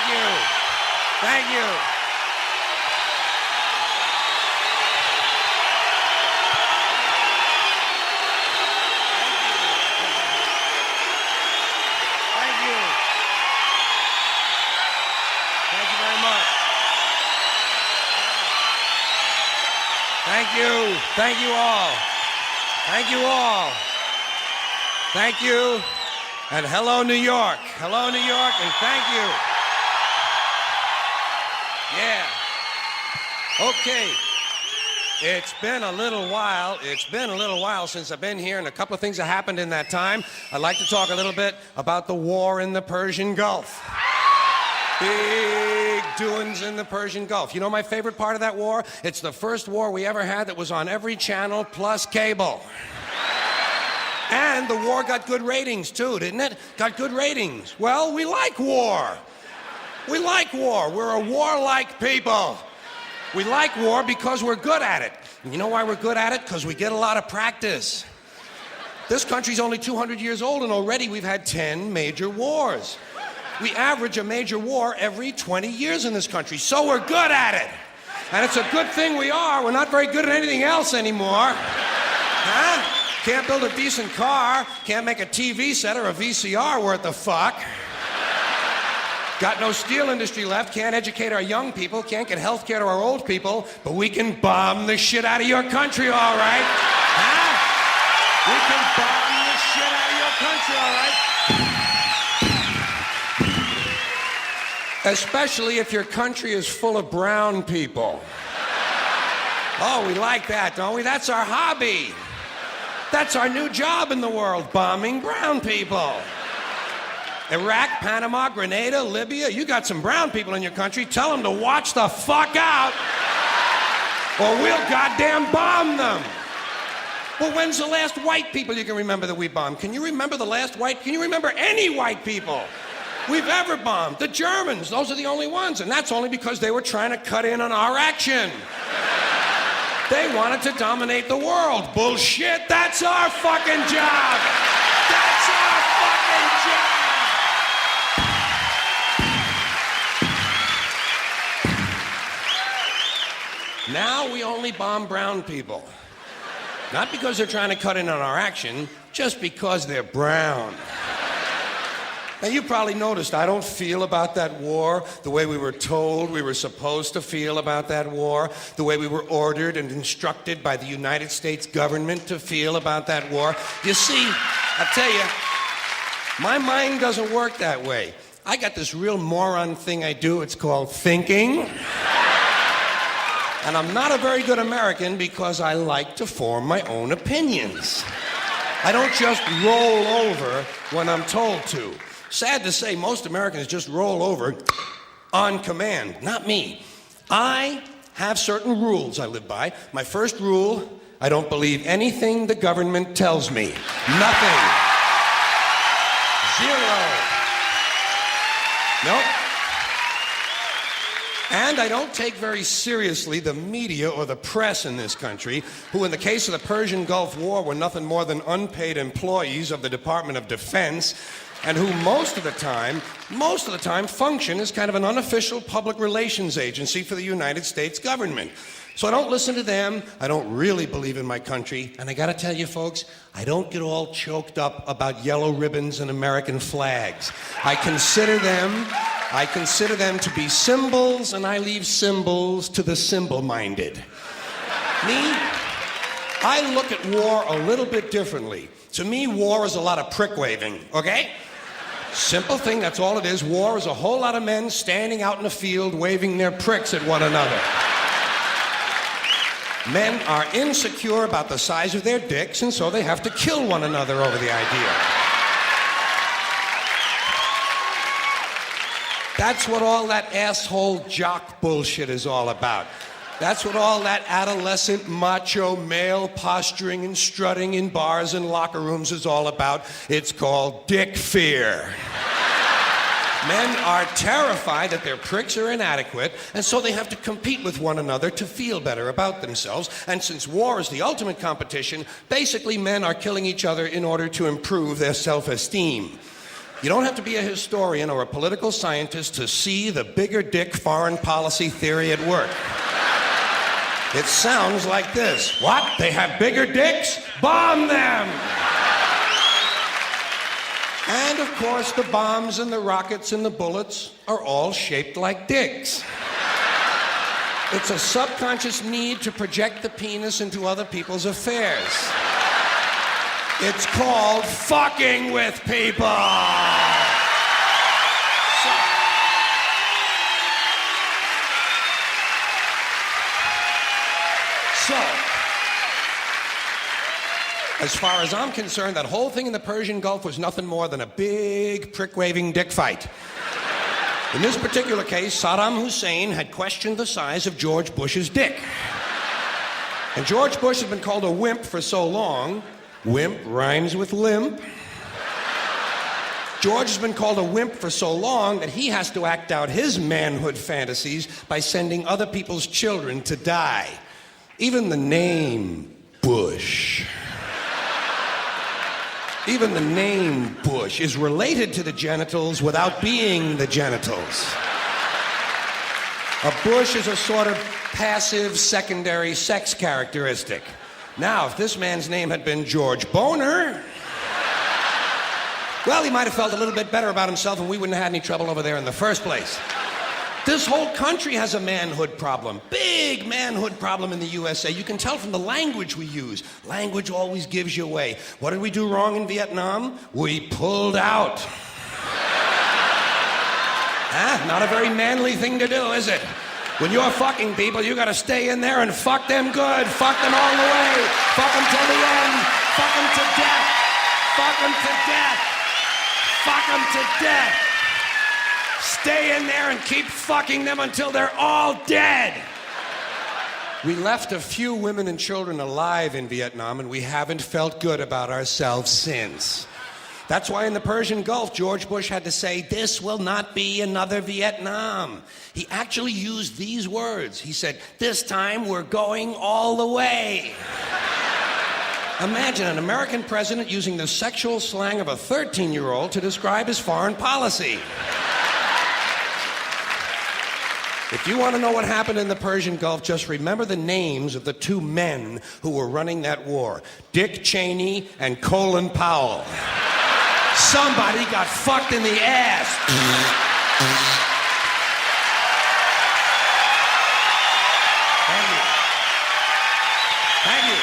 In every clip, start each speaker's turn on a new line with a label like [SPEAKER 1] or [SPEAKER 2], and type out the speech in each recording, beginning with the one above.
[SPEAKER 1] Thank you. Thank you. Thank you. Thank you very much. Thank you. Thank you all. Thank you all. Thank you. And hello, New York. Hello, New York, and thank you. Yeah. Okay. It's been a little while. It's been a little while since I've been here, and a couple of things have happened in that time. I'd like to talk a little bit about the war in the Persian Gulf. Big doings in the Persian Gulf. You know my favorite part of that war? It's the first war we ever had that was on every channel plus cable. And the war got good ratings too, didn't it? Got good ratings. Well, we like war. We like war. We're a warlike people. We like war because we're good at it. And you know why we're good at it? Because we get a lot of practice. This country's only 200 years old, and already we've had 10 major wars. We average a major war every 20 years in this country, so we're good at it. And it's a good thing we are. We're not very good at anything else anymore. Huh? Can't build a decent car, can't make a TV set or a VCR worth the fuck. Got no steel industry left, can't educate our young people, can't get health care to our old people, but we can bomb the shit out of your country, all right? Huh? We can bomb the shit out of your country, all right? Especially if your country is full of brown people. Oh, we like that, don't we? That's our hobby. That's our new job in the world, bombing brown people. Iraq, Panama, Grenada, Libya, you got some brown people in your country, tell them to watch the fuck out, or we'll goddamn bomb them. Well, when's the last white people you can remember that we bombed? Can you remember the last white? Can you remember any white people we've ever bombed? The Germans, those are the only ones, and that's only because they were trying to cut in on our action. They wanted to dominate the world. Bullshit, that's our fucking job. That's our fucking job. Now we only bomb brown people. Not because they're trying to cut in on our action, just because they're brown. Now, you probably noticed I don't feel about that war the way we were told we were supposed to feel about that war, the way we were ordered and instructed by the United States government to feel about that war. You see, I tell you, my mind doesn't work that way. I got this real moron thing I do. It's called thinking. And I'm not a very good American because I like to form my own opinions. I don't just roll over when I'm told to. Sad to say, most Americans just roll over on command. Not me. I have certain rules I live by. My first rule, I don't believe anything the government tells me. Nothing. Zero. Nope. And I don't take very seriously the media or the press in this country, who in the case of the Persian Gulf War were nothing more than unpaid employees of the Department of Defense, and who most of the time function as kind of an unofficial public relations agency for the United States government. So I don't listen to them, I don't really believe in my country, and I gotta tell you folks, I don't get all choked up about yellow ribbons and American flags. I consider them to be symbols, and I leave symbols to the symbol-minded. Me, I look at war a little bit differently. To me, war is a lot of prick-waving, okay? Simple thing, that's all it is. War is a whole lot of men standing out in the field waving their pricks at one another. Men are insecure about the size of their dicks, and so they have to kill one another over the idea. That's what all that asshole jock bullshit is all about. That's what all that adolescent macho male posturing and strutting in bars and locker rooms is all about. It's called dick fear. Men are terrified that their pricks are inadequate, and so they have to compete with one another to feel better about themselves. And since war is the ultimate competition, basically men are killing each other in order to improve their self-esteem. You don't have to be a historian or a political scientist to see the bigger dick foreign policy theory at work. It sounds like this. What? They have bigger dicks? Bomb them! And of course, the bombs and the rockets and the bullets are all shaped like dicks. It's a subconscious need to project the penis into other people's affairs. It's called fucking with people. So, as far as I'm concerned, that whole thing in the Persian Gulf was nothing more than a big prick-waving dick fight. In this particular case, Saddam Hussein had questioned the size of George Bush's dick. And George Bush has been called a wimp for so long. Wimp rhymes with limp. George has been called a wimp for so long that he has to act out his manhood fantasies by sending other people's children to die. Even the name Bush. Even the name Bush is related to the genitals without being the genitals. A bush is a sort of passive secondary sex characteristic. Now, if this man's name had been George Boner, well, he might have felt a little bit better about himself and we wouldn't have had any trouble over there in the first place. This whole country has a manhood problem. Big manhood problem in the USA. You can tell from the language we use. Language always gives you away. What did we do wrong in Vietnam? We pulled out. Not a very manly thing to do, is it? When you're fucking people, you gotta stay in there and fuck them good. Fuck them all the way. Fuck them till the end. Fuck them to death. Fuck them to death. Fuck them to death. Stay in there and keep fucking them until they're all dead. We left a few women and children alive in Vietnam, and we haven't felt good about ourselves since. That's why in the Persian Gulf, George Bush had to say, "This will not be another Vietnam." He actually used these words. He said, "This time we're going all the way." Imagine an American president using the sexual slang of a 13-year-old to describe his foreign policy. If you want to know what happened in the Persian Gulf, just remember the names of the two men who were running that war. Dick Cheney and Colin Powell. Somebody got fucked in the ass. Thank you. Thank you.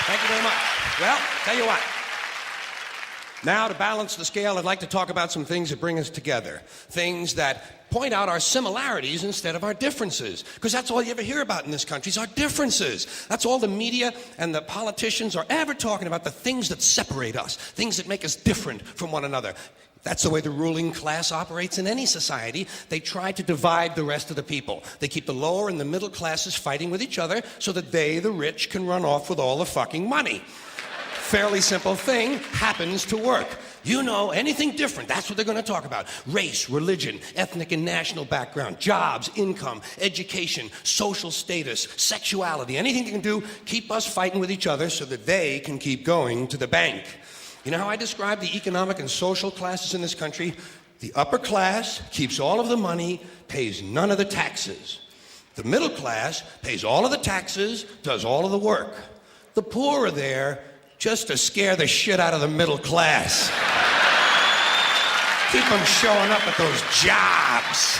[SPEAKER 1] Thank you very much. Well, tell you what. Now, to balance the scale, I'd like to talk about some things that bring us together. Things that point out our similarities instead of our differences. Because that's all you ever hear about in this country is our differences. That's all the media and the politicians are ever talking about, the things that separate us, things that make us different from one another. That's the way the ruling class operates in any society. They try to divide the rest of the people. They keep the lower and the middle classes fighting with each other so that they, the rich, can run off with all the fucking money. Fairly simple thing, happens to work. You know, anything different, that's what they're going to talk about. Race, religion, ethnic and national background, jobs, income, education, social status, sexuality, anything they can do, keep us fighting with each other so that they can keep going to the bank. You know how I describe the economic and social classes in this country? The upper class keeps all of the money, pays none of the taxes. The middle class pays all of the taxes, does all of the work. The poor are there just to scare the shit out of the middle class. Keep them showing up at those jobs.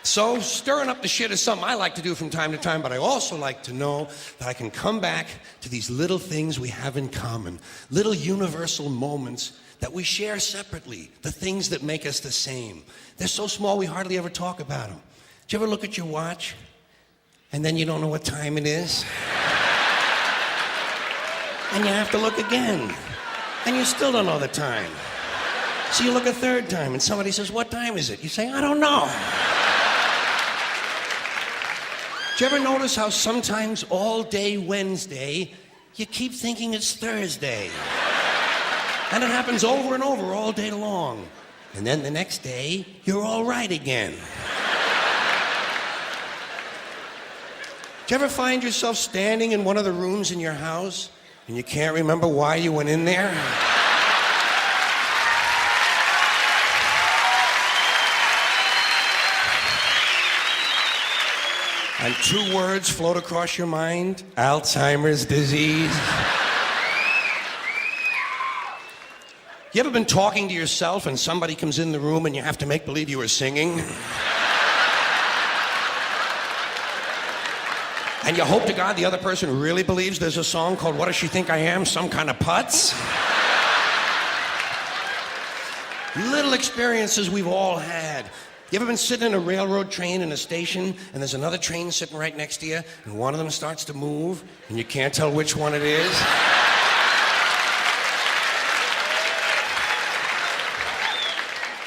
[SPEAKER 1] So stirring up the shit is something I like to do from time to time, but I also like to know that I can come back to these little things we have in common, little universal moments that we share separately, the things that make us the same. They're so small we hardly ever talk about them. Did you ever look at your watch? And then you don't know what time it is. And you have to look again. And you still don't know the time. So you look a third time and somebody says, "What time is it?" You say, "I don't know." Do you ever notice how sometimes all day Wednesday, you keep thinking it's Thursday? And it happens over and over all day long. And then the next day, you're all right again. Do you ever find yourself standing in one of the rooms in your house And you can't remember why you went in there? And 2 words float across your mind: Alzheimer's disease. You ever been talking to yourself and somebody comes in the room and you have to make believe you were singing? And you hope to God the other person really believes there's a song called What Does She Think I Am? Some kind of putz? Little experiences we've all had. You ever been sitting in a railroad train in a station and there's another train sitting right next to you and one of them starts to move and you can't tell which one it is?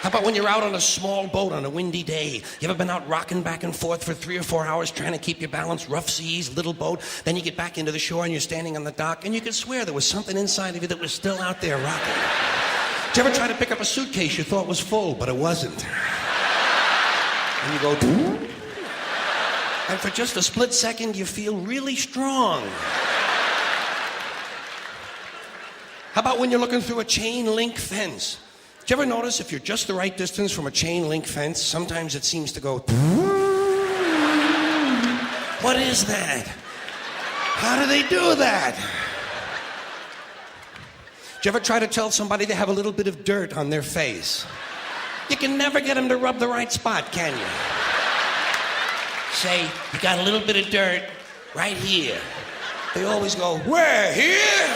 [SPEAKER 1] How about when you're out on a small boat on a windy day? You ever been out rocking back and forth for 3 or 4 hours trying to keep your balance? Rough seas, little boat. Then you get back into the shore and you're standing on the dock and you could swear there was something inside of you that was still out there rocking. Did you ever try to pick up a suitcase you thought was full, but it wasn't? And you go, and for just a split second, you feel really strong. How about when you're looking through a chain link fence? Did you ever notice if you're just the right distance from a chain link fence, sometimes it seems to go, what is that? How do they do that? Did you ever try to tell somebody they have a little bit of dirt on their face? You can never get them to rub the right spot, can you? Say, you got a little bit of dirt right here. They always go, where, here?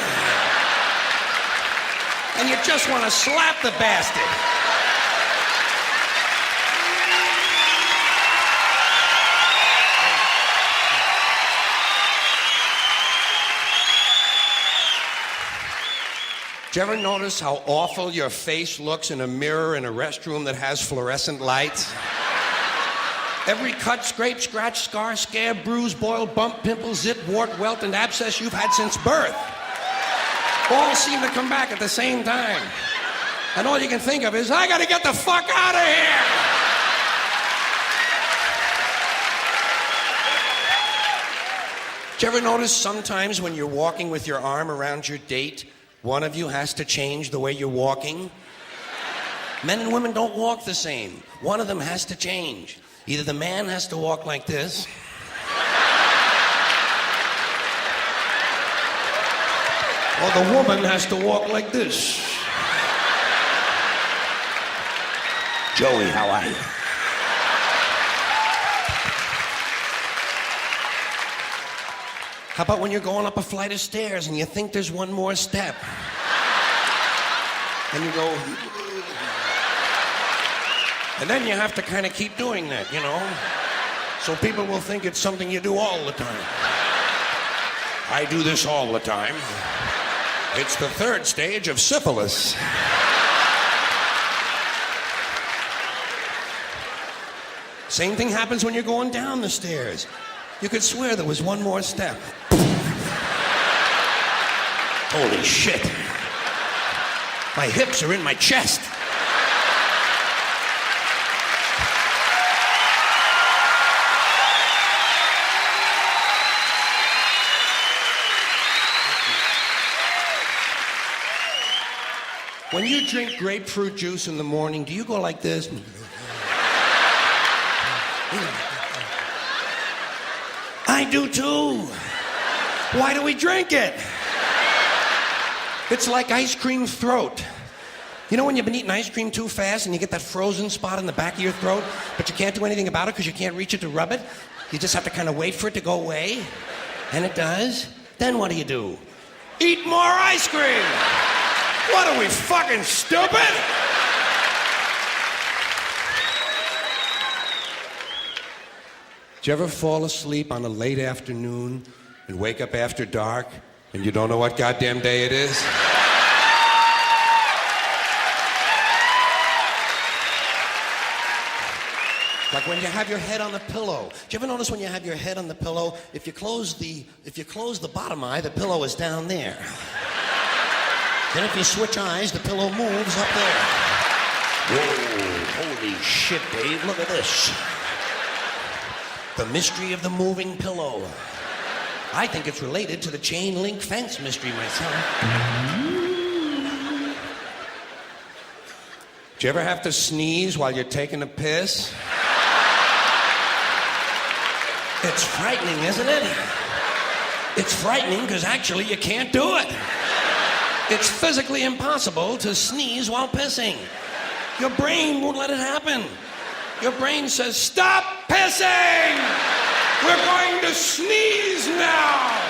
[SPEAKER 1] And you just want to slap the bastard. Did you ever notice how awful your face looks in a mirror in a restroom that has fluorescent lights? Every cut, scrape, scratch, scar, scab, bruise, boil, bump, pimple, zit, wart, welt, and abscess you've had since birth all seem to come back at the same time. And all you can think of is, I gotta get the fuck out of here! Did you ever notice sometimes when you're walking with your arm around your date, one of you has to change the way you're walking? Men and women don't walk the same. One of them has to change. Either the man has to walk like this, or the woman has to walk like this. Joey, how are you? How about when you're going up a flight of stairs and you think there's one more step? And you go... And then you have to kind of keep doing that, you know? So people will think it's something you do all the time. I do this all the time. It's the 3rd stage of syphilis. Same thing happens when you're going down the stairs. You could swear there was one more step. Holy shit. My hips are in my chest. When you drink grapefruit juice in the morning, do you go like this? I do too. Why do we drink it? It's like ice cream throat. You know when you've been eating ice cream too fast and you get that frozen spot in the back of your throat, but you can't do anything about it because you can't reach it to rub it? You just have to kind of wait for it to go away. And it does. Then what do? Eat more ice cream! What are we, fucking stupid? Did you ever fall asleep on a late afternoon and wake up after dark and you don't know what goddamn day it is? Like when you have your head on the pillow. Do you ever notice when you have your head on the pillow, if you close the bottom eye, the pillow is down there. Then if you switch eyes, the pillow moves up there. Whoa, holy shit, Dave, look at this. The mystery of the moving pillow. I think it's related to the chain link fence mystery myself. Do you ever have to sneeze while you're taking a piss? It's frightening, isn't it? It's frightening because actually you can't do it. It's physically impossible to sneeze while pissing. Your brain won't let it happen. Your brain says, stop pissing! We're going to sneeze now!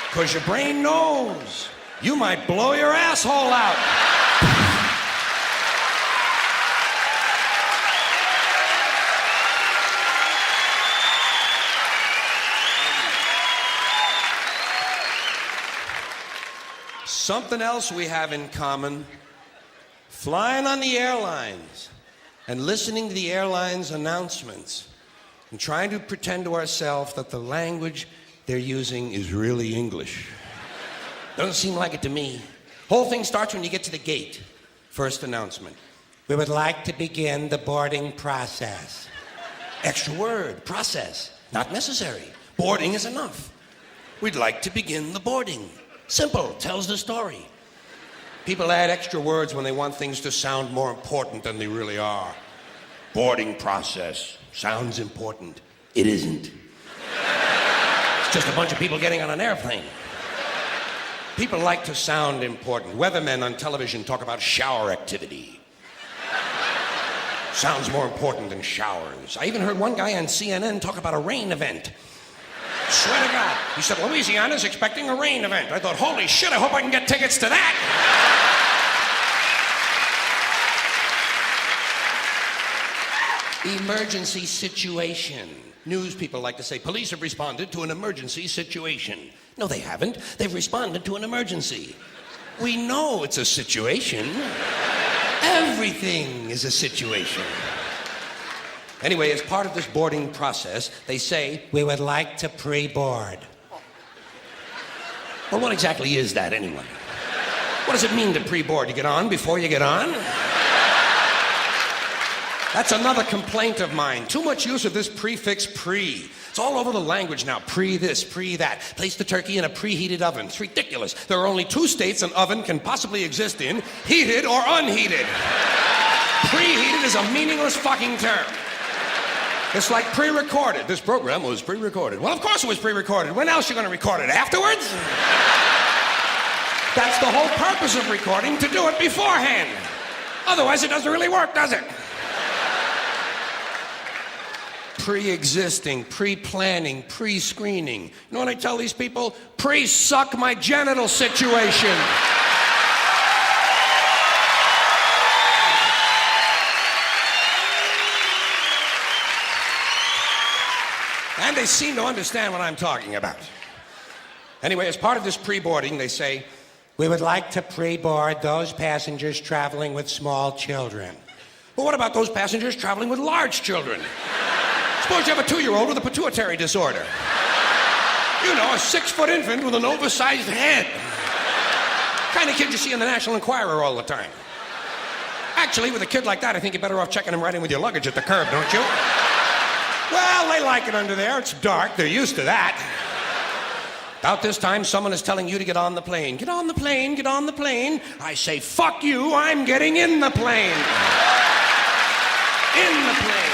[SPEAKER 1] Because your brain knows you might blow your asshole out. Something else we have in common, flying on the airlines and listening to the airlines' announcements and trying to pretend to ourselves that the language they're using is really English. Doesn't seem like it to me. Whole thing starts when you get to the gate. First announcement. We would like to begin the boarding process. Extra word, process. Not necessary. Boarding is enough. We'd like to begin the boarding. Simple, tells the story. People add extra words when they want things to sound more important than they really are. Boarding process sounds important. It isn't. It's just a bunch of people getting on an airplane. People like to sound important. Weathermen on television talk about shower activity. Sounds more important than showers. I even heard one guy on CNN talk about a rain event. Swear to God. He said, Louisiana's expecting a rain event. I thought, holy shit, I hope I can get tickets to that. Emergency situation. News people like to say, police have responded to an emergency situation. No, they haven't. They've responded to an emergency. We know it's a situation. Everything is a situation. Anyway, as part of this boarding process, they say, we would like to pre-board. Well, what exactly is that anyway? What does it mean to pre-board? You get on before you get on? That's another complaint of mine. Too much use of this prefix pre. It's all over the language now. Pre this, pre that. Place the turkey in a preheated oven. It's ridiculous. There are only two states an oven can possibly exist in, heated or unheated. Preheated is a meaningless fucking term. It's like pre-recorded. This program was pre-recorded. Well, of course it was pre-recorded. When else are you going to record it? Afterwards? That's the whole purpose of recording, to do it beforehand. Otherwise, it doesn't really work, does it? Pre-existing, pre-planning, pre-screening. You know what I tell these people? Pre-suck my genital situation. And they seem to understand what I'm talking about. Anyway, as part of this pre-boarding, they say, we would like to pre-board those passengers traveling with small children. Well, what about those passengers traveling with large children? Suppose you have a 2-year-old with a pituitary disorder. You know, a 6-foot infant with an oversized head. Kind of kid you see in the National Enquirer all the time. Actually, with a kid like that, I think you're better off checking him right in with your luggage at the curb, don't you? Well, they like it under there. It's dark. They're used to that. About this time, someone is telling you to get on the plane. Get on the plane, get on the plane. I say, fuck you, I'm getting in the plane. In the plane.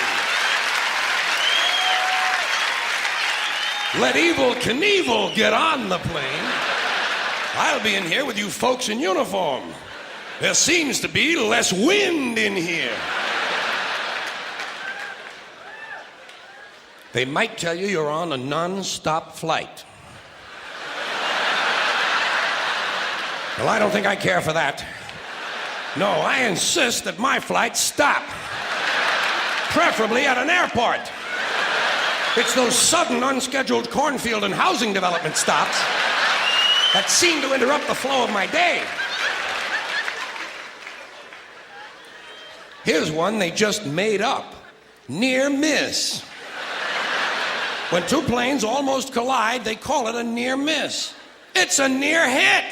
[SPEAKER 1] Let Evel Knievel get on the plane. I'll be in here with you folks in uniform. There seems to be less wind in here. They might tell you you're on a non-stop flight. Well, I don't think I care for that. No, I insist that my flights stop. Preferably at an airport. It's those sudden, unscheduled cornfield and housing development stops that seem to interrupt the flow of my day. Here's one they just made up. Near miss. When two planes almost collide, they call it a near miss. It's a near hit.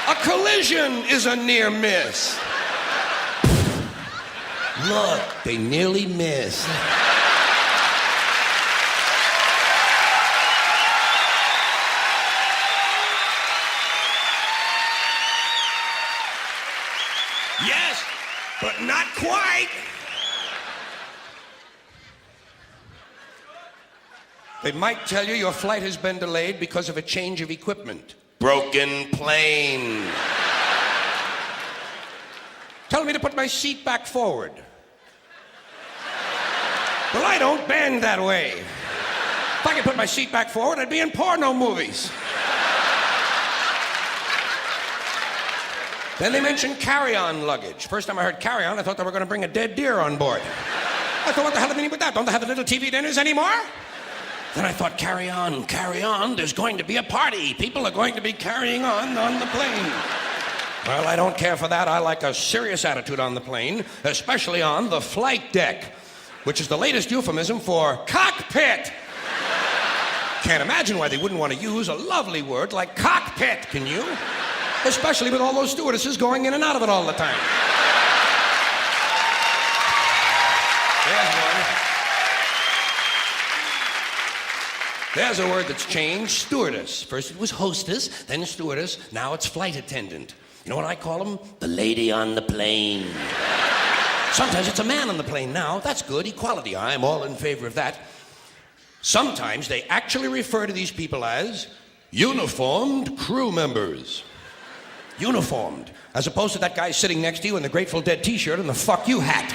[SPEAKER 1] A collision is a near miss. Look, they nearly missed. Yes, but not quite. They might tell you your flight has been delayed because of a change of equipment. Broken plane. Tell me to put my seat back forward. Well, I don't bend that way. If I could put my seat back forward, I'd be in porno movies. Then they mentioned carry-on luggage. First time I heard carry-on, I thought they were going to bring a dead deer on board. I thought, what the hell do they mean with that? Don't they have the little TV dinners anymore? Then I thought, carry on, there's going to be a party. People are going to be carrying on the plane. Well, I don't care for that. I like a serious attitude on the plane, especially on the flight deck, which is the latest euphemism for cockpit. Can't imagine why they wouldn't want to use a lovely word like cockpit, can you? Especially with all those stewardesses going in and out of it all the time. There's one. There's a word that's changed, stewardess. First it was hostess, then stewardess, now it's flight attendant. You know what I call them? The lady on the plane. Sometimes it's a man on the plane now. That's good, equality. I'm all in favor of that. Sometimes they actually refer to these people as uniformed crew members. Uniformed, as opposed to that guy sitting next to you in the Grateful Dead t-shirt and the fuck you hat.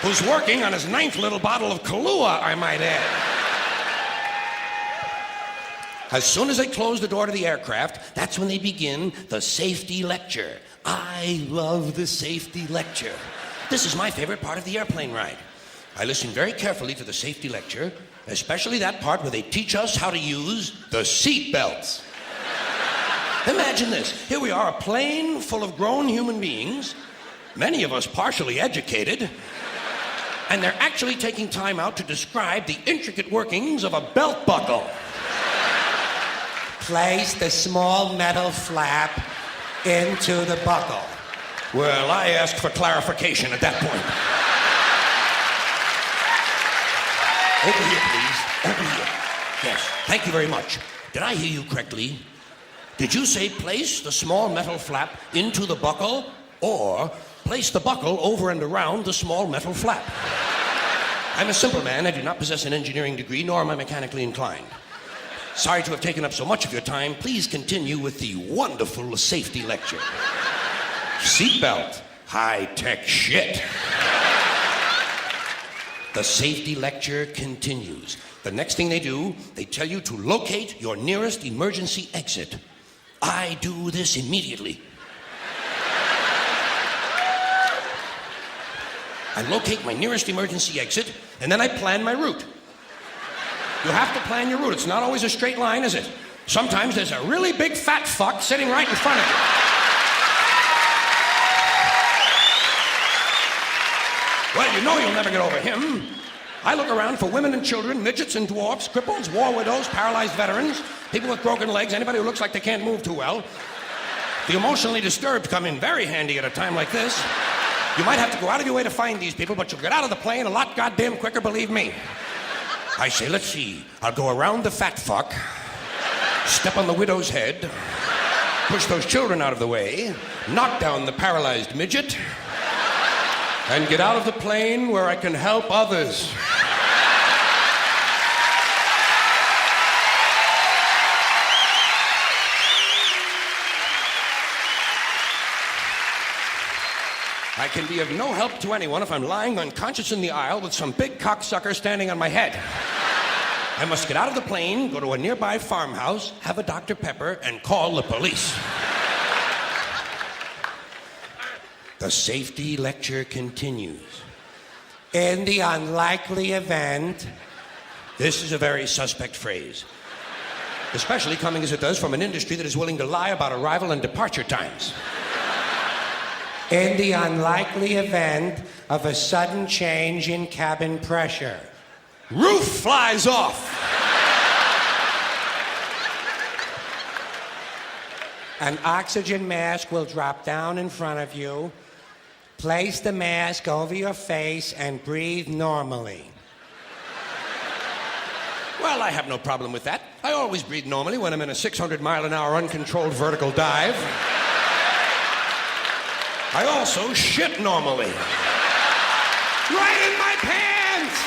[SPEAKER 1] Who's working on his 9th little bottle of Kahlua, I might add. As soon as they close the door to the aircraft, that's when they begin the safety lecture. I love the safety lecture. This is my favorite part of the airplane ride. I listen very carefully to the safety lecture, especially that part where they teach us how to use the seat belts. Imagine this. Here we are, a plane full of grown human beings, many of us partially educated, and they're actually taking time out to describe the intricate workings of a belt buckle. Place the small metal flap into the buckle. Well, I asked for clarification at that point. Over here, please. Over here. Yes, thank you very much. Did I hear you correctly? Did you say place the small metal flap into the buckle, or place the buckle over and around the small metal flap? I'm a simple man. I do not possess an engineering degree, nor am I mechanically inclined. Sorry to have taken up so much of your time. Please continue with the wonderful safety lecture. Seatbelt. High-tech shit. The safety lecture continues. The next thing they do, they tell you to locate your nearest emergency exit. I do this immediately. I locate my nearest emergency exit, and then I plan my route. You have to plan your route. It's not always a straight line, is it? Sometimes there's a really big fat fuck sitting right in front of you. Well, you know you'll never get over him. I look around for women and children, midgets and dwarfs, cripples, war widows, paralyzed veterans, people with broken legs, anybody who looks like they can't move too well. The emotionally disturbed come in very handy at a time like this. You might have to go out of your way to find these people, but you'll get out of the plane a lot goddamn quicker, believe me. I say, let's see. I'll go around the fat fuck, step on the widow's head, push those children out of the way, knock down the paralyzed midget, and get out of the plane where I can help others. I can be of no help to anyone if I'm lying unconscious in the aisle with some big cocksucker standing on my head. I must get out of the plane, go to a nearby farmhouse, have a Dr. Pepper, and call the police. The safety lecture continues. In the unlikely event, this is a very suspect phrase, especially coming as it does from an industry that is willing to lie about arrival and departure times. In the unlikely event of a sudden change in cabin pressure, roof flies off. An oxygen mask will drop down in front of you. Place the mask over your face and breathe normally. Well, I have no problem with that. I always breathe normally when I'm in a 600-mile-an-hour uncontrolled vertical dive. I also shit normally. Right in my pants!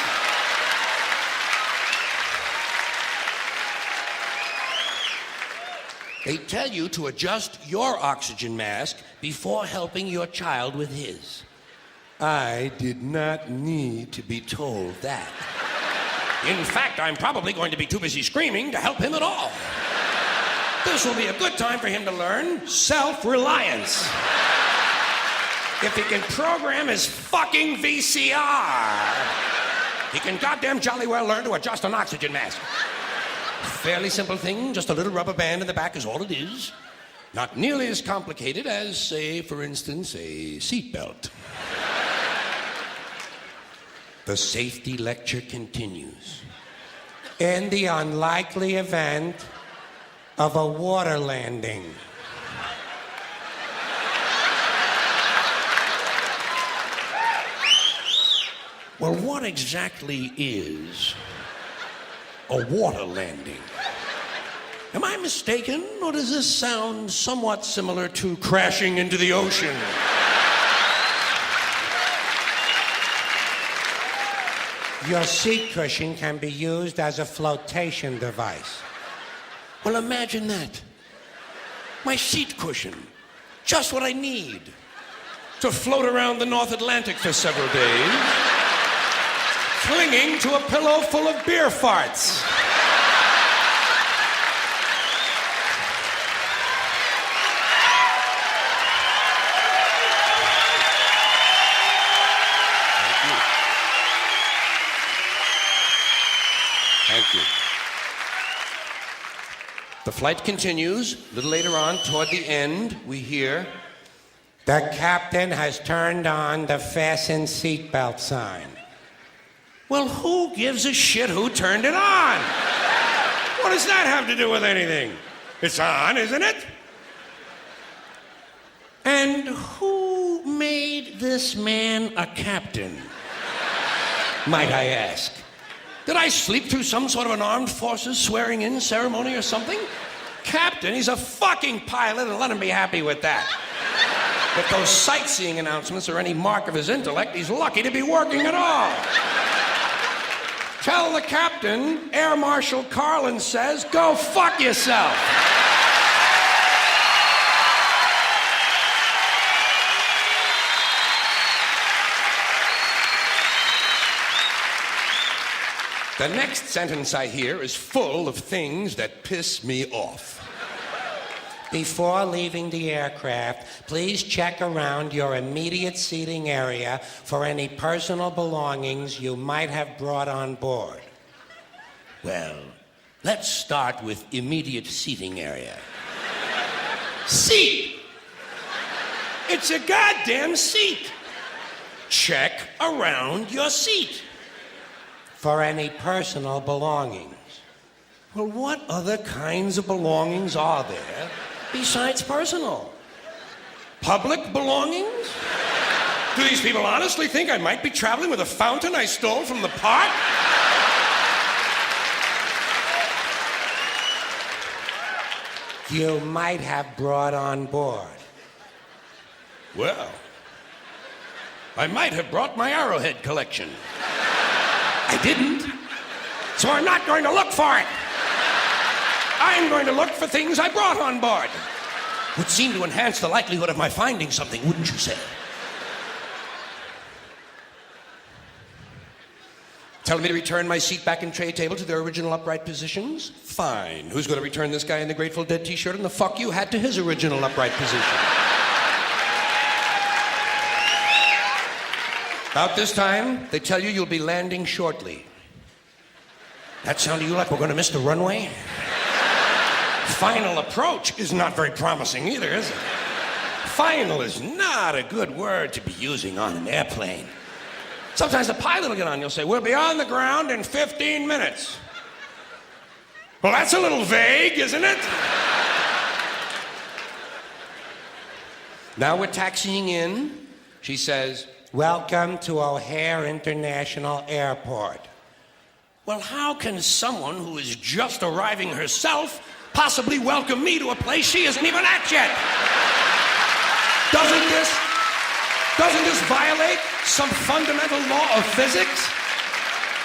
[SPEAKER 1] They tell you to adjust your oxygen mask before helping your child with his. I did not need to be told that. In fact, I'm probably going to be too busy screaming to help him at all. This will be a good time for him to learn self-reliance. If he can program his fucking VCR, he can goddamn jolly well learn to adjust an oxygen mask. Fairly simple thing, just a little rubber band in the back is all it is. Not nearly as complicated as, say, for instance, a seatbelt. The safety lecture continues. In the unlikely event of a water landing. Well, what exactly is a water landing? Am I mistaken, or does this sound somewhat similar to crashing into the ocean? Your seat cushion can be used as a flotation device. Well, imagine that. My seat cushion. Just what I need to float around the North Atlantic for several days, clinging to a pillow full of beer farts. Thank you. The flight continues. A little later on, toward the end, we hear, "The captain has turned on the fasten seatbelt sign." Well, who gives a shit who turned it on? What does that have to do with anything? It's on, isn't it? And who made this man a captain, might I ask? Did I sleep through some sort of an armed forces swearing-in ceremony or something? Captain, he's a fucking pilot, and let him be happy with that. If those sightseeing announcements are any mark of his intellect, he's lucky to be working at all. Tell the captain, Air Marshal Carlin says, go fuck yourself. The next sentence I hear is full of things that piss me off. Before leaving the aircraft, please check around your immediate seating area for any personal belongings you might have brought on board. Well, let's start with immediate seating area. Seat! It's a goddamn seat. Check around your seat for any personal belongings. Well, what other kinds of belongings are there besides personal? Public belongings? Do these people honestly think I might be traveling with a fountain I stole from the park? You might have brought on board. Well, I might have brought my arrowhead collection. I didn't, so I'm not going to look for it. I'm going to look for things I brought on board. Would seem to enhance the likelihood of my finding something, wouldn't you say? Telling me to return my seat back and tray table to their original upright positions? Fine. Who's going to return this guy in the Grateful Dead t-shirt and the fuck you hat to his original upright position? About this time, they tell you you'll be landing shortly. That sound to you like we're going to miss the runway? Final approach is not very promising either, is it? Final is not a good word to be using on an airplane. Sometimes the pilot will get on and you'll say, we'll be on the ground in 15 minutes. Well, that's a little vague, isn't it? Now we're taxiing in. She says, welcome to O'Hare International Airport. Well, how can someone who is just arriving herself possibly welcome me to a place she isn't even at yet? Doesn't this violate some fundamental law of physics?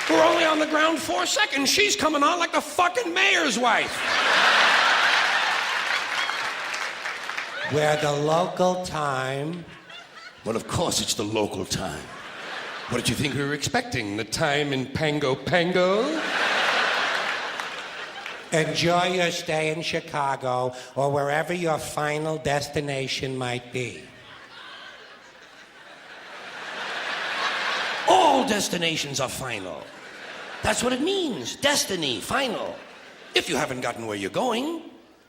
[SPEAKER 1] We're only on the ground 4 seconds. She's coming on like the fucking mayor's wife. Where the local time... Well, of course it's the local time. What did you think we were expecting? The time in Pango Pango? Enjoy your stay in Chicago or wherever your final destination might be. All destinations are final. That's what it means. Destiny, final. If you haven't gotten where you're going,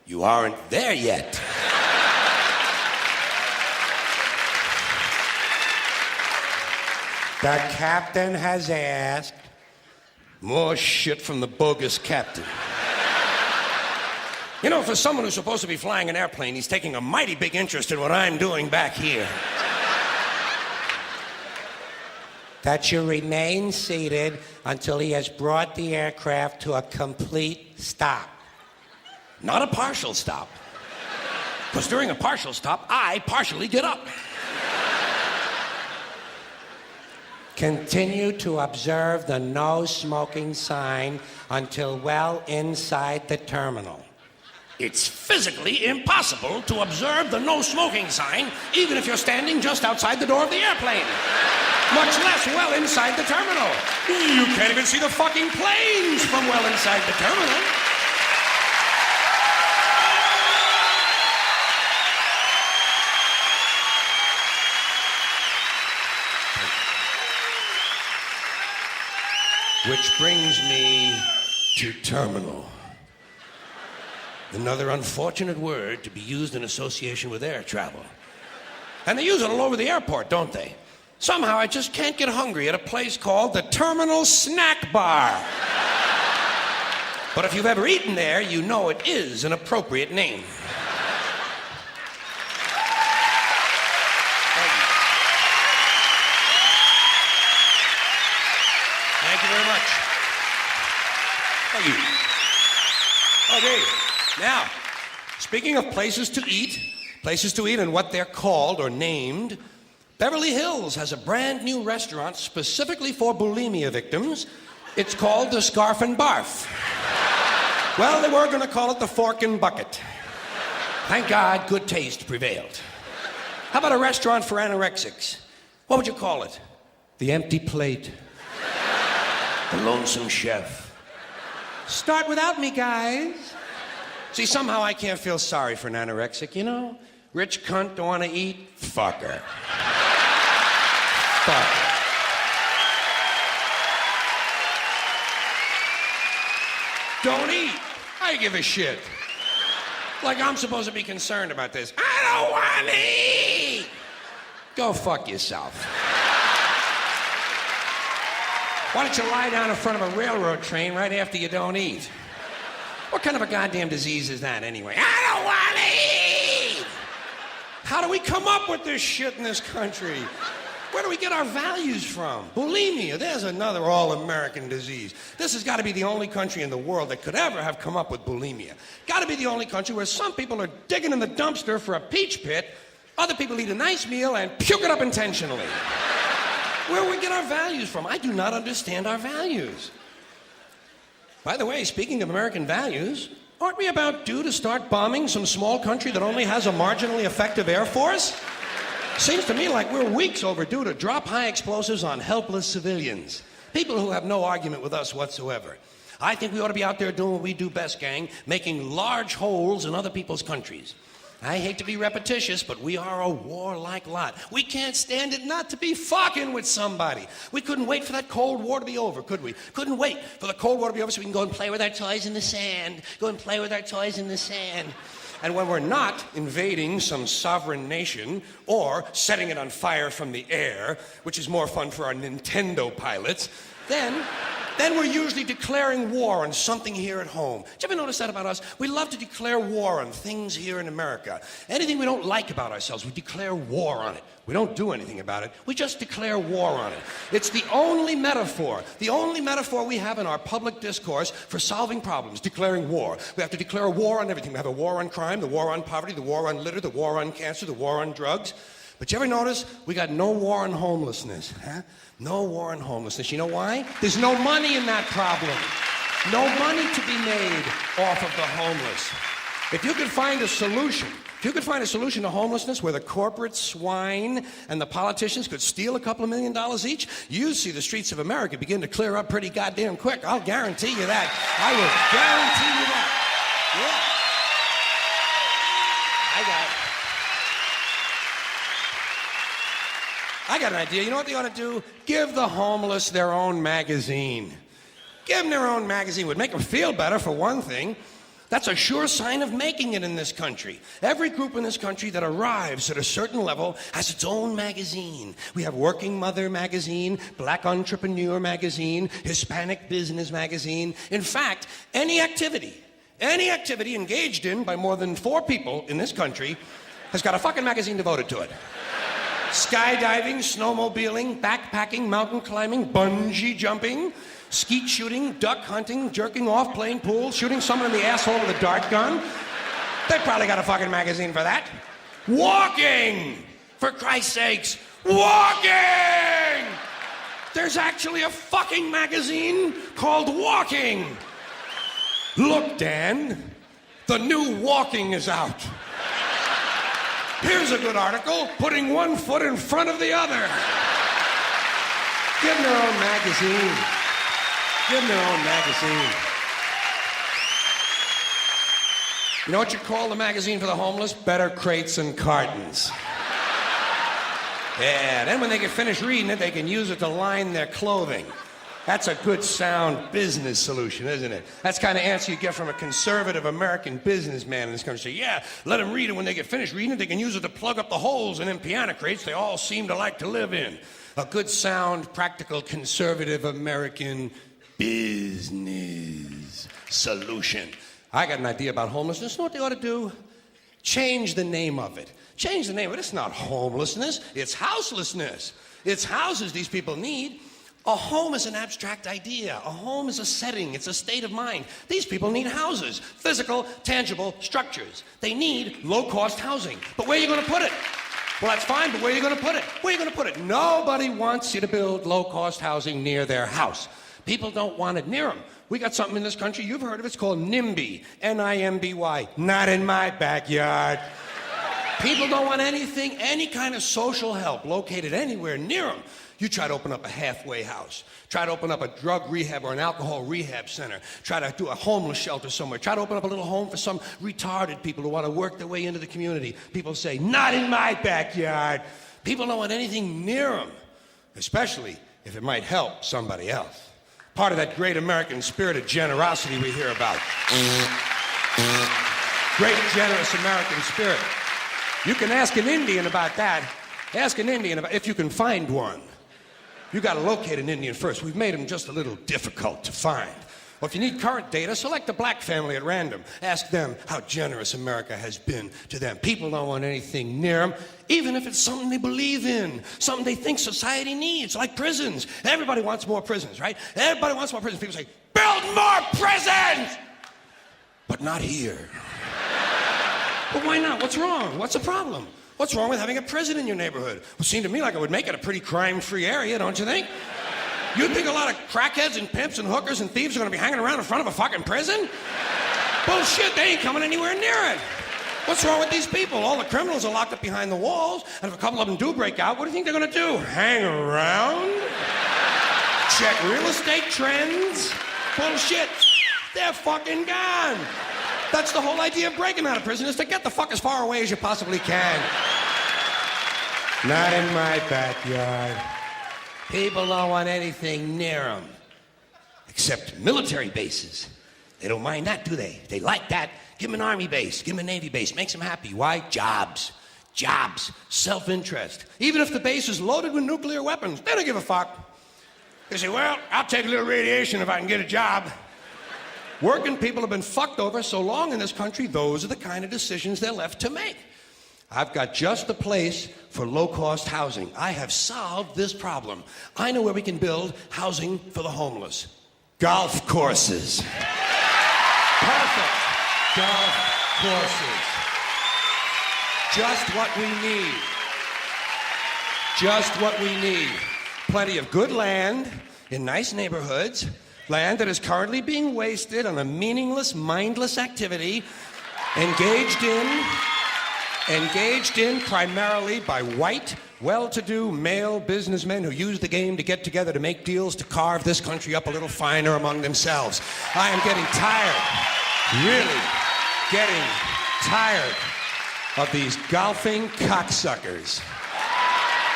[SPEAKER 1] you aren't there yet. The captain has asked. More shit from the bogus captain. You know, for someone who's supposed to be flying an airplane, he's taking a mighty big interest in what I'm doing back here. That you remain seated until he has brought the aircraft to a complete stop. Not a partial stop. Because during a partial stop, I partially get up. Continue to observe the no smoking sign until well inside the terminal. It's physically impossible to observe the no smoking sign even if you're standing just outside the door of the airplane. Much less well inside the terminal. You can't even see the fucking planes from well inside the terminal. Which brings me to terminal. Another unfortunate word to be used in association with air travel. And they use it all over the airport, don't they? Somehow I just can't get hungry at a place called the Terminal Snack Bar. But if you've ever eaten there, you know it is an appropriate name. Thank you very much. Thank you. Okay, now, speaking of places to eat and what they're called or named, Beverly Hills has a brand new restaurant specifically for bulimia victims. It's called the Scarf and Barf. Well, they were going to call it the Fork and Bucket. Thank God, good taste prevailed. How about a restaurant for anorexics? What would you call it? The Empty Plate. The Lonesome Chef. Start without me, guys. See, somehow I can't feel sorry for an anorexic, you know? Rich cunt, don't want to eat? Fuck her. Fuck her. Don't eat. I give a shit. Like I'm supposed to be concerned about this. I don't want to eat. Go fuck yourself. Why don't you lie down in front of a railroad train right after you don't eat? What kind of a goddamn disease is that anyway? I don't want to eat! How do we come up with this shit in this country? Where do we get our values from? Bulimia, there's another all-American disease. This has got to be the only country in the world that could ever have come up with bulimia. Got to be the only country where some people are digging in the dumpster for a peach pit, other people eat a nice meal and puke it up intentionally. Where do we get our values from? I do not understand our values. By the way, speaking of American values, aren't we about due to start bombing some small country that only has a marginally effective air force? Seems to me like we're weeks overdue to drop high explosives on helpless civilians. People who have no argument with us whatsoever. I think we ought to be out there doing what we do best, gang, making large holes in other people's countries. I hate to be repetitious, but we are a warlike lot. We can't stand it not to be fucking with somebody. We couldn't wait for that Cold War to be over, could we? Couldn't wait for the Cold War to be over so we can go and play with our toys in the sand. Go and play with our toys in the sand. And when we're not invading some sovereign nation or setting it on fire from the air, which is more fun for our Nintendo pilots, then we're usually declaring war on something here at home. Did you ever notice that about us? We love to declare war on things here in America. Anything we don't like about ourselves, we declare war on it. We don't do anything about it. We just declare war on it. It's the only metaphor we have in our public discourse for solving problems, declaring war. We have to declare war on everything. We have a war on crime, the war on poverty, the war on litter, the war on cancer, the war on drugs. But you ever notice we got no war on homelessness, huh? No war on homelessness. You know why? There's no money in that problem. No money to be made off of the homeless. If you could find a solution to homelessness where the corporate swine and the politicians could steal a couple of $1 million each, you'd see the streets of America begin to clear up pretty goddamn quick. I'll guarantee you that. I will guarantee you that. Yeah. I got an idea. You know what they ought to do? Give the homeless their own magazine. Give them their own magazine. Would make them feel better, for one thing. That's a sure sign of making it in this country. Every group in this country that arrives at a certain level has its own magazine. We have Working Mother magazine, Black Entrepreneur magazine, Hispanic Business magazine. In fact, any activity engaged in by more than 4 people in this country has got a fucking magazine devoted to it. Skydiving, snowmobiling, backpacking, mountain climbing, bungee jumping, skeet shooting, duck hunting, jerking off, playing pool, shooting someone in the asshole with a dart gun. They probably got a fucking magazine for that. Walking! For Christ's sakes, walking! There's actually a fucking magazine called Walking. Look, Dan, the new Walking is out. Here's a good article, putting one foot in front of the other. Give them their own magazine. Give them their own magazine. You know what you call the magazine for the homeless? Better Crates and Cartons. Yeah, then when they get finished reading it, they can use it to line their clothing. That's a good, sound business solution, isn't it? That's the kind of answer you get from a conservative American businessman in this country. Say, yeah, let them read it. When they get finished reading it, they can use it to plug up the holes in them piano crates they all seem to like to live in. A good, sound, practical, conservative American business solution. I got an idea about homelessness. You know what they ought to do? Change the name of it. Change the name of it. It's not homelessness. It's houselessness. It's houses these people need. A home is an abstract idea. A home is a setting. It's a state of mind. These people need houses. Physical, tangible structures. They need low-cost housing. But where are you going to put it? Well, that's fine, but where are you going to put it? Where are you going to put it? Nobody wants you to build low-cost housing near their house. People don't want it near them. We got something in this country, you've heard of it, it's called NIMBY. N-I-M-B-Y. Not in my backyard. People don't want anything, any kind of social help located anywhere near them. You try to open up a halfway house. Try to open up a drug rehab or an alcohol rehab center. Try to do a homeless shelter somewhere. Try to open up a little home for some retarded people who want to work their way into the community. People say, not in my backyard. People don't want anything near them, especially if it might help somebody else. Part of that great American spirit of generosity we hear about. Great, generous American spirit. You can ask an Indian about that. Ask an Indian about if you can find one. You got to locate an Indian first. We've made them just a little difficult to find. Well, if you need current data, select a black family at random. Ask them how generous America has been to them. People don't want anything near them, even if it's something they believe in, something they think society needs, like prisons. Everybody wants more prisons, right? Everybody wants more prisons. People say, build more prisons! But not here. But why not? What's wrong? What's the problem? What's wrong with having a prison in your neighborhood? Well, it seemed to me like it would make it a pretty crime-free area, don't you think? You think a lot of crackheads and pimps and hookers and thieves are going to be hanging around in front of a fucking prison? Bullshit, they ain't coming anywhere near it. What's wrong with these people? All the criminals are locked up behind the walls, and if a couple of them do break out, what do you think they're going to do? Hang around? Check real estate trends? Bullshit. They're fucking gone. That's the whole idea of breaking out of prison, is to get the fuck as far away as you possibly can. Not in my backyard. People don't want anything near them. Except military bases. They don't mind that, do they? They like that. Give them an army base. Give them a navy base. Makes them happy. Why? Jobs. Jobs. Self-interest. Even if the base is loaded with nuclear weapons, they don't give a fuck. They say, well, I'll take a little radiation if I can get a job. Working people have been fucked over so long in this country, those are the kind of decisions they're left to make. I've got just the place for low-cost housing. I have solved this problem. I know where we can build housing for the homeless. Golf courses. Perfect. Golf courses. Just what we need. Just what we need. Plenty of good land in nice neighborhoods, land that is currently being wasted on a meaningless, mindless activity engaged in primarily by white, well-to-do male businessmen who use the game to get together to make deals to carve this country up a little finer among themselves. I am getting tired, really getting tired of these golfing cocksuckers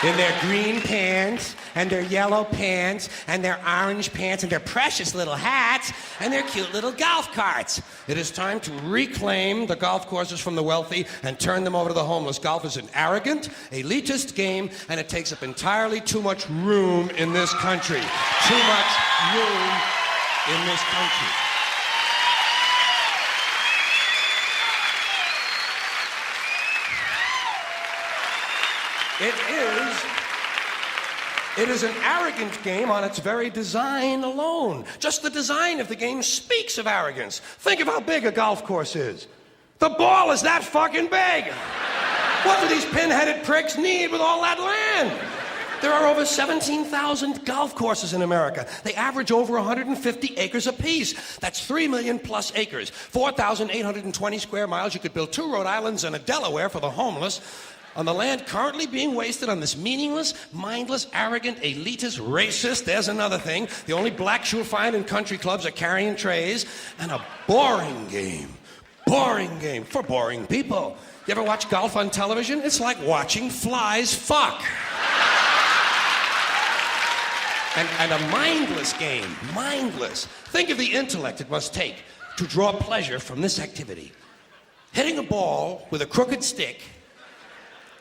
[SPEAKER 1] in their green pants and their yellow pants and their orange pants and their precious little hats and their cute little golf carts. It is time to reclaim the golf courses from the wealthy and turn them over to the homeless. Golf is an arrogant, elitist game, and it takes up entirely too much room in this country. Too much room in this country. It is an arrogant game on its very design alone. Just the design of the game speaks of arrogance. Think of how big a golf course is. The ball is that fucking big. What do these pin-headed pricks need with all that land? There are over 17,000 golf courses in America. They average over 150 acres apiece. That's 3 million plus acres. 4,820 square miles. You could build 2 Rhode Islands and a Delaware for the homeless. On the land currently being wasted on this meaningless, mindless, arrogant, elitist, racist, there's another thing. The only blacks you'll find in country clubs are carrying trays. And a boring game for boring people. You ever watch golf on television? It's like watching flies fuck. And a mindless game, mindless. Think of the intellect it must take to draw pleasure from this activity. Hitting a ball with a crooked stick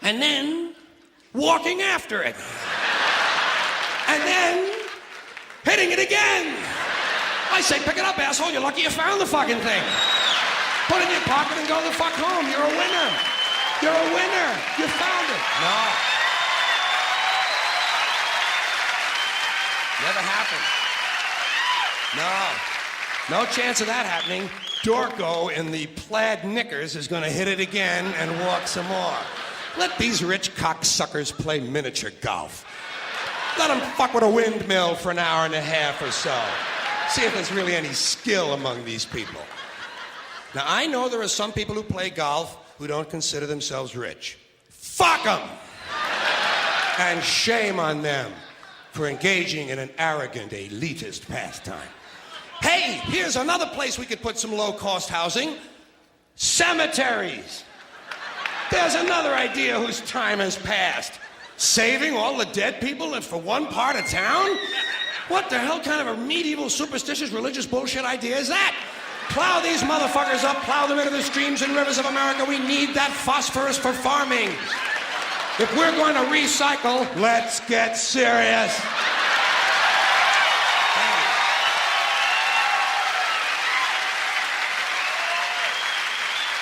[SPEAKER 1] and then walking after it. And then hitting it again. I say, pick it up, asshole. You're lucky you found the fucking thing. Put it in your pocket and go the fuck home. You're a winner. You're a winner. You found it. No. Never happened. No chance of that happening. Dorco in the plaid knickers is going to hit it again and walk some more. Let these rich cocksuckers play miniature golf. Let them fuck with a windmill for an hour and a half or so. See if there's really any skill among these people. Now, I know there are some people who play golf who don't consider themselves rich. Fuck them! And shame on them for engaging in an arrogant, elitist pastime. Hey, here's another place we could put some low-cost housing. Cemeteries. There's another idea whose time has passed. Saving all the dead people for one part of town? What the hell kind of a medieval, superstitious, religious bullshit idea is that? Plow these motherfuckers up, plow them into the streams and rivers of America. We need that phosphorus for farming. If we're going to recycle, let's get serious.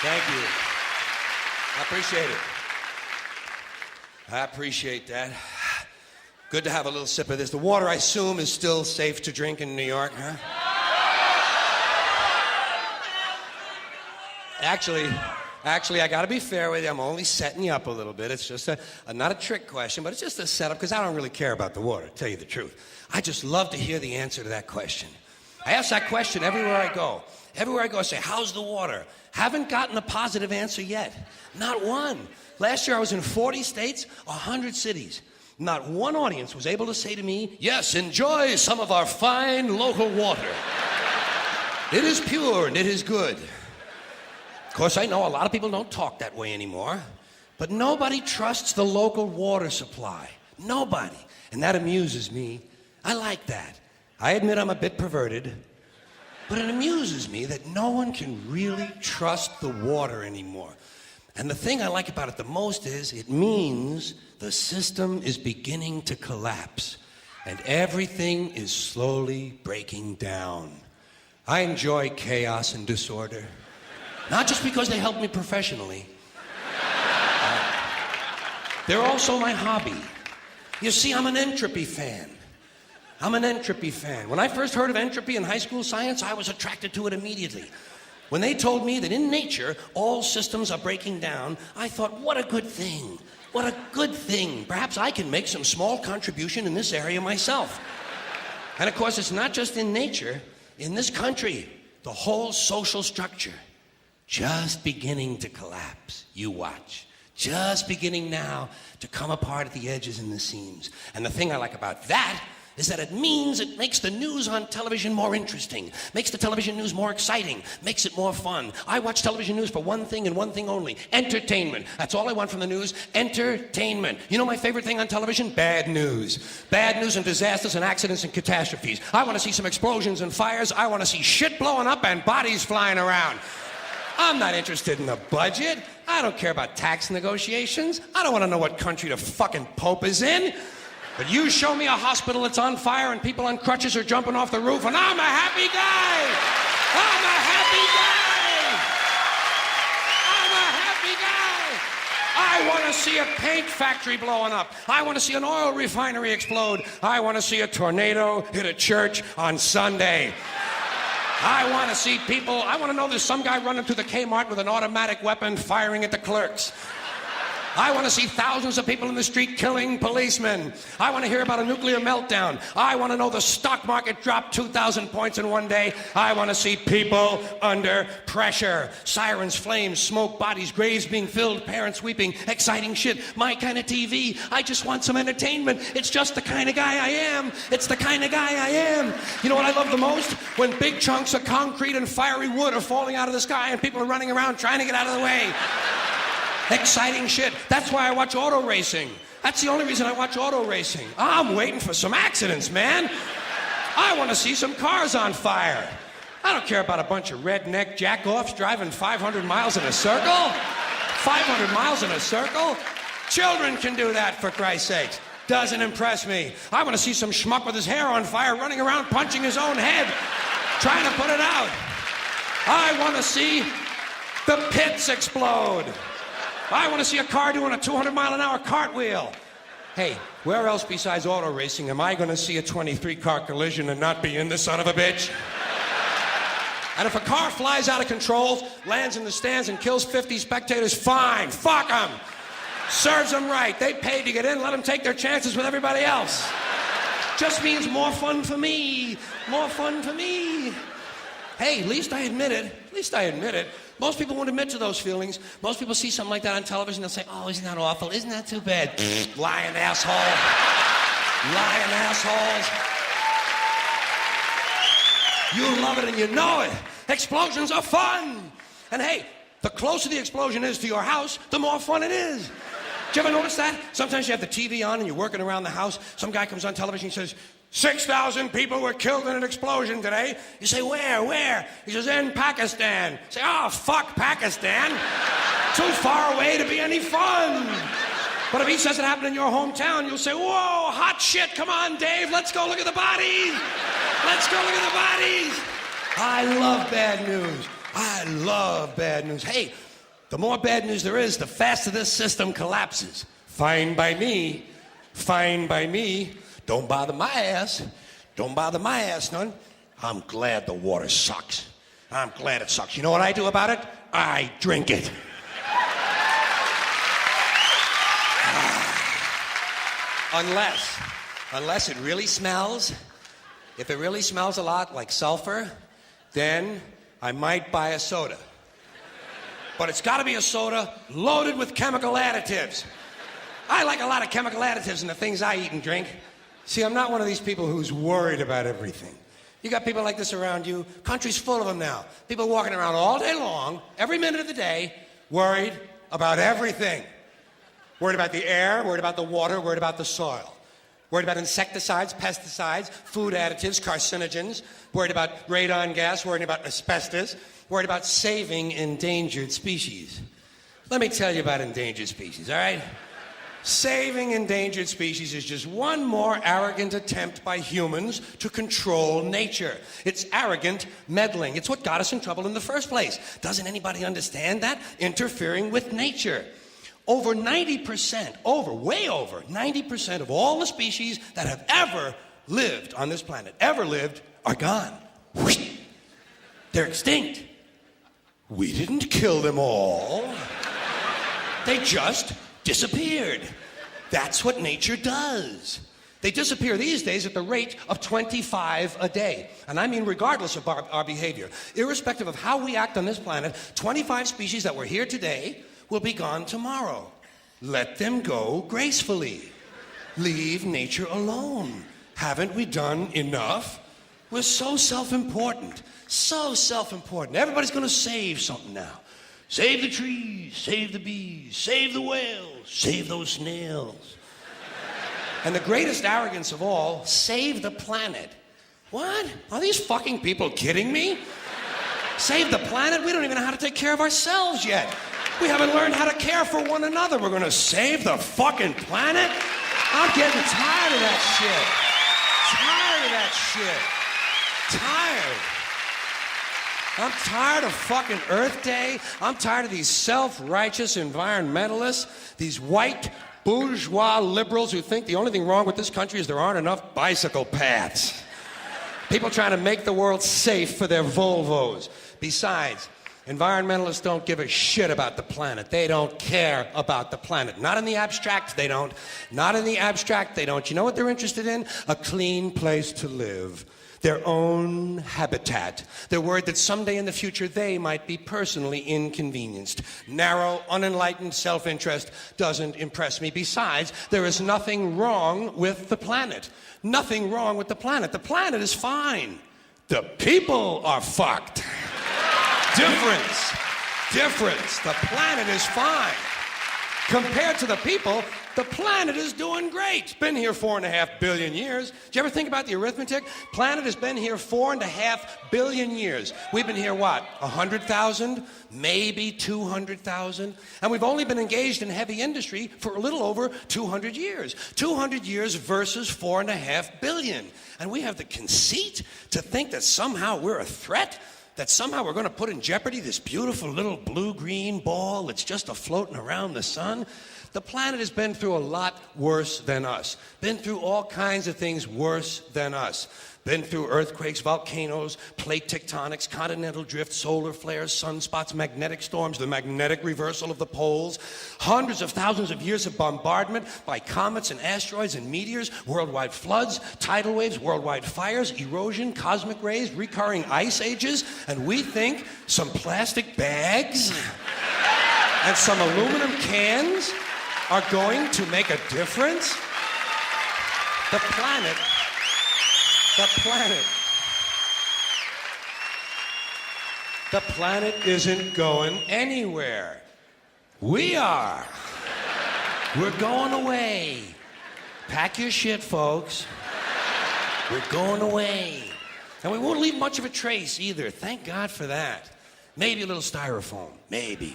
[SPEAKER 1] Thank you. I appreciate it. I appreciate that. Good to have a little sip of this. The water, I assume, is still safe to drink in New York, huh? Actually, I gotta be fair with you. I'm only setting you up a little bit. It's just not a trick question, but it's just a setup, because I don't really care about the water, to tell you the truth. I just love to hear the answer to that question. I ask that question everywhere I go. Everywhere I go, I say, how's the water? Haven't gotten a positive answer yet. Not one. Last year, I was in 40 states, 100 cities. Not one audience was able to say to me, yes, enjoy some of our fine local water. It is pure and it is good. Of course, I know a lot of people don't talk that way anymore, but nobody trusts the local water supply. Nobody. And that amuses me. I like that. I admit I'm a bit perverted, but it amuses me that no one can really trust the water anymore. And the thing I like about it the most is it means the system is beginning to collapse and everything is slowly breaking down. I enjoy chaos and disorder, not just because they help me professionally. They're also my hobby. You see, I'm an entropy fan. When I first heard of entropy in high school science, I was attracted to it immediately. When they told me that in nature, all systems are breaking down, I thought, what a good thing. What a good thing. Perhaps I can make some small contribution in this area myself. And of course, it's not just in nature. In this country, the whole social structure just beginning to collapse. You watch. Just beginning now to come apart at the edges and the seams. And the thing I like about that is that it means it makes the news on television more interesting, makes the television news more exciting, makes it more fun. I watch television news for one thing and one thing only: entertainment. That's all I want from the news: entertainment. You know my favorite thing on television? Bad news. Bad news and disasters and accidents and catastrophes. I want to see some explosions and fires. I want to see shit blowing up and bodies flying around. I'm not interested in the budget. I don't care about tax negotiations. I don't want to know what country the fucking Pope is in. But you show me a hospital that's on fire and people on crutches are jumping off the roof, and I'm a happy guy. I'm a happy guy. I'm a happy guy. I want to see a paint factory blowing up. I want to see an oil refinery explode. I want to see a tornado hit a church on Sunday. I want to see people. I want to know there's some guy running through the Kmart with an automatic weapon firing at the clerks. I want to see thousands of people in the street killing policemen. I want to hear about a nuclear meltdown. I want to know the stock market dropped 2,000 points in one day. I want to see people under pressure. Sirens, flames, smoke, bodies, graves being filled, parents weeping, exciting shit. My kind of TV. I just want some entertainment. It's just the kind of guy I am. It's the kind of guy I am. You know what I love the most? When big chunks of concrete and fiery wood are falling out of the sky and people are running around trying to get out of the way. Exciting shit. That's why I watch auto racing. That's the only reason I watch auto racing. I'm waiting for some accidents, man. I want to see some cars on fire. I don't care about a bunch of redneck jack-offs driving 500 miles in a circle. 500 miles in a circle? Children can do that, for Christ's sakes. Doesn't impress me. I want to see some schmuck with his hair on fire running around punching his own head, trying to put it out. I want to see the pits explode. I want to see a car doing a 200-mile-an-hour cartwheel. Hey, where else besides auto racing am I going to see a 23-car collision and not be in the son of a bitch? And if a car flies out of control, lands in the stands and kills 50 spectators, fine, fuck them. Serves them right. They paid to get in, let them take their chances with everybody else. Just means more fun for me. More fun for me. Hey, at least I admit it. At least I admit it. Most people won't admit to those feelings. Most people see something like that on television, they'll say, oh, isn't that awful? Isn't that too bad? Lying asshole. Lying assholes. You love it and you know it. Explosions are fun. And hey, the closer the explosion is to your house, the more fun it is. Did you ever notice that? Sometimes you have the TV on and you're working around the house. Some guy comes on television and says, 6,000 people were killed in an explosion today. You say, where? He says, in Pakistan. You say, oh, fuck Pakistan. Too far away to be any fun. But if he says it happened in your hometown, you'll say, whoa, hot shit, come on, Dave, let's go look at the bodies. Let's go look at the bodies. I love bad news. I love bad news. Hey, the more bad news there is, the faster this system collapses. Fine by me. Fine by me. Don't bother my ass. Don't bother my ass none. I'm glad the water sucks. I'm glad it sucks. You know what I do about it? I drink it. Unless it really smells. If it really smells a lot like sulfur, then I might buy a soda. But it's got to be a soda loaded with chemical additives. I like a lot of chemical additives in the things I eat and drink. See, I'm not one of these people who's worried about everything. You got people like this around you. Country's full of them now. People walking around all day long, every minute of the day, worried about everything. Worried about the air, worried about the water, worried about the soil. Worried about insecticides, pesticides, food additives, carcinogens. Worried about radon gas, worried about asbestos. Worried about saving endangered species. Let me tell you about endangered species, all right? Saving endangered species is just one more arrogant attempt by humans to control nature. It's arrogant meddling. It's what got us in trouble in the first place. Doesn't anybody understand that? Interfering with nature. Over 90%, way over 90% of all the species that have ever lived on this planet, are gone. They're extinct. We didn't kill them all. They just disappeared. That's what nature does. They disappear these days at the rate of 25 a day. And I mean regardless of our behavior. Irrespective of how we act on this planet, 25 species that were here today will be gone tomorrow. Let them go gracefully. Leave nature alone. Haven't we done enough? We're so self-important. So self-important. Everybody's going to save something now. Save the trees, save the bees, save the whales, save those snails. And the greatest arrogance of all, save the planet. What? Are these fucking people kidding me? Save the planet? We don't even know how to take care of ourselves yet. We haven't learned how to care for one another. We're gonna save the fucking planet? I'm getting tired of that shit. Tired of that shit. Tired. I'm tired of fucking Earth Day. I'm tired of these self-righteous environmentalists, these white bourgeois liberals who think the only thing wrong with this country is there aren't enough bicycle paths. People trying to make the world safe for their Volvos. Besides, environmentalists don't give a shit about the planet. They don't care about the planet. Not in the abstract, they don't. Not in the abstract, they don't. You know what they're interested in? A clean place to live. Their own habitat. They're worried that someday in the future they might be personally inconvenienced. Narrow, unenlightened self-interest doesn't impress me. Besides, there is nothing wrong with the planet. Nothing wrong with the planet. The planet is fine. The people are fucked. Difference. Difference. The planet is fine. Compared to the people, the planet is doing great. It's been here 4.5 billion years. Did you ever think about the arithmetic? Planet has been here 4.5 billion years. We've been here, what, 100,000? Maybe 200,000? And we've only been engaged in heavy industry for a little over 200 years. 200 years versus 4.5 billion. And we have the conceit to think that somehow we're a threat? That somehow we're going to put in jeopardy this beautiful little blue-green ball that's just a-floating around the sun? The planet has been through a lot worse than us. Been through all kinds of things worse than us. Been through earthquakes, volcanoes, plate tectonics, continental drift, solar flares, sunspots, magnetic storms, the magnetic reversal of the poles, hundreds of thousands of years of bombardment by comets and asteroids and meteors, worldwide floods, tidal waves, worldwide fires, erosion, cosmic rays, recurring ice ages, and we think some plastic bags and some aluminum cans are going to make a difference? The planet isn't going anywhere. We are. We're going away. Pack your shit, folks. We're going away. And we won't leave much of a trace either. Thank God for that. Maybe a little styrofoam. Maybe.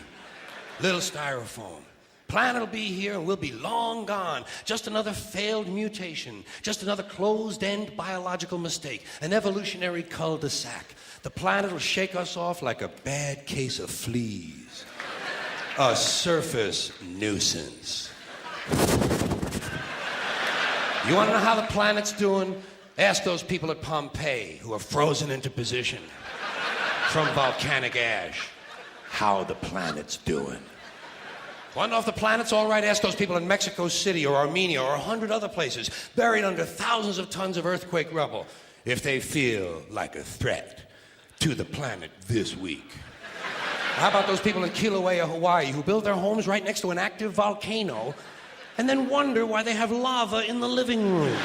[SPEAKER 1] Little styrofoam. Planet will be here and we'll be long gone. Just another failed mutation. Just another closed-end biological mistake. An evolutionary cul-de-sac. The planet will shake us off like a bad case of fleas. A surface nuisance. You want to know how the planet's doing? Ask those people at Pompeii who are frozen into position from volcanic ash how the planet's doing. Want to know if the planet's all right? Ask those people in Mexico City or Armenia or 100 other places buried under thousands of tons of earthquake rubble if they feel like a threat to the planet this week. How about those people in Kilauea, Hawaii who build their homes right next to an active volcano and then wonder why they have lava in the living room?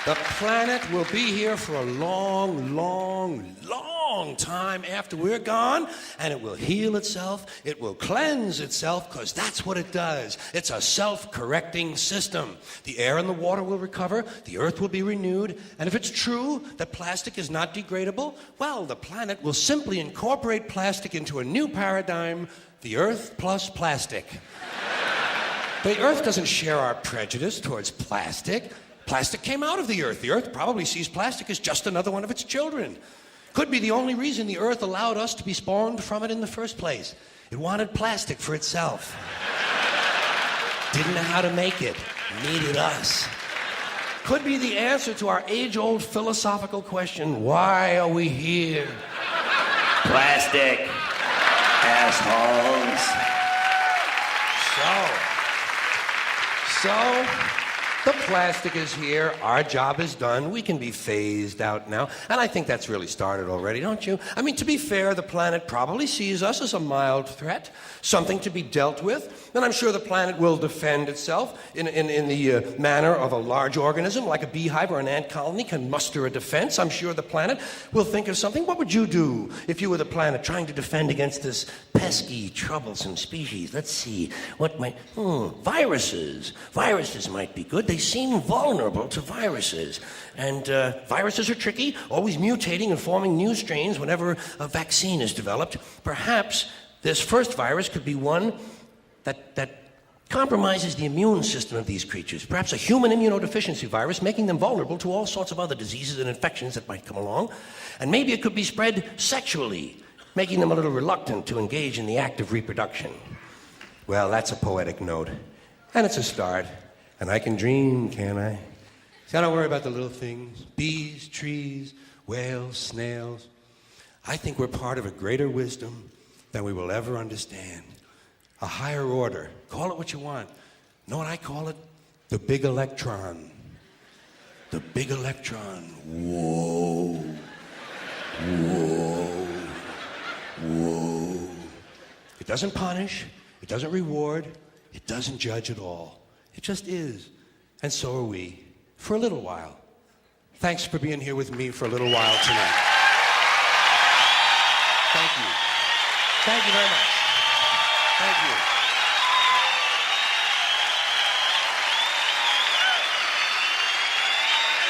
[SPEAKER 1] The planet will be here for a long, long, long time after we're gone, and it will heal itself, it will cleanse itself, because that's what it does. It's a self-correcting system. The air and the water will recover, the earth will be renewed, and if it's true that plastic is not degradable, well, the planet will simply incorporate plastic into a new paradigm, the earth plus plastic. The earth doesn't share our prejudice towards plastic. Plastic came out of the earth. The earth probably sees plastic as just another one of its children. Could be the only reason the earth allowed us to be spawned from it in the first place. It wanted plastic for itself. Didn't know how to make it. Needed us. could be the answer to our age-old philosophical question, why are we here?
[SPEAKER 2] Plastic. Assholes.
[SPEAKER 1] So, the plastic is here. Our job is done. We can be phased out now. And I think that's really started already, don't you? I mean, to be fair, the planet probably sees us as a mild threat, something to be dealt with. And I'm sure the planet will defend itself in the manner of a large organism, like a beehive or an ant colony can muster a defense. I'm sure the planet will think of something. What would you do if you were the planet trying to defend against this pesky, troublesome species? Let's see. What might... Viruses. Viruses might be good. They seem vulnerable to viruses. And viruses are tricky, always mutating and forming new strains whenever a vaccine is developed. Perhaps this first virus could be one that compromises the immune system of these creatures. Perhaps a human immunodeficiency virus, making them vulnerable to all sorts of other diseases and infections that might come along. And maybe it could be spread sexually, making them a little reluctant to engage in the act of reproduction. Well, that's a poetic note. And it's a start. And I can dream, can't I? See, I don't worry about the little things. Bees, trees, whales, snails. I think we're part of a greater wisdom than we will ever understand. A higher order. Call it what you want. Know what I call it? The big electron. The big electron. Whoa. Whoa. Whoa. It doesn't punish. It doesn't reward. It doesn't judge at all. It just is. And so are we. For a little while. Thanks for being here with me for a little while tonight. Thank you. Thank you very much. Thank you.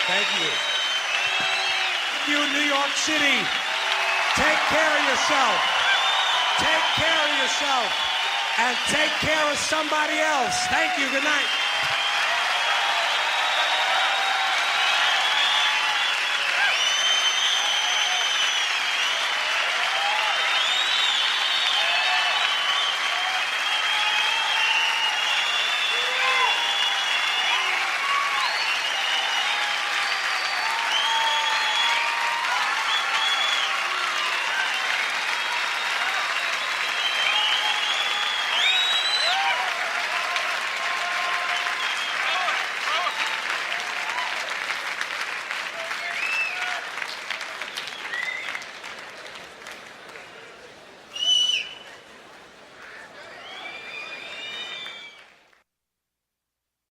[SPEAKER 1] Thank you. You in New York City, take care of yourself. Take care of yourself. And take care of somebody else. Thank you. Good night.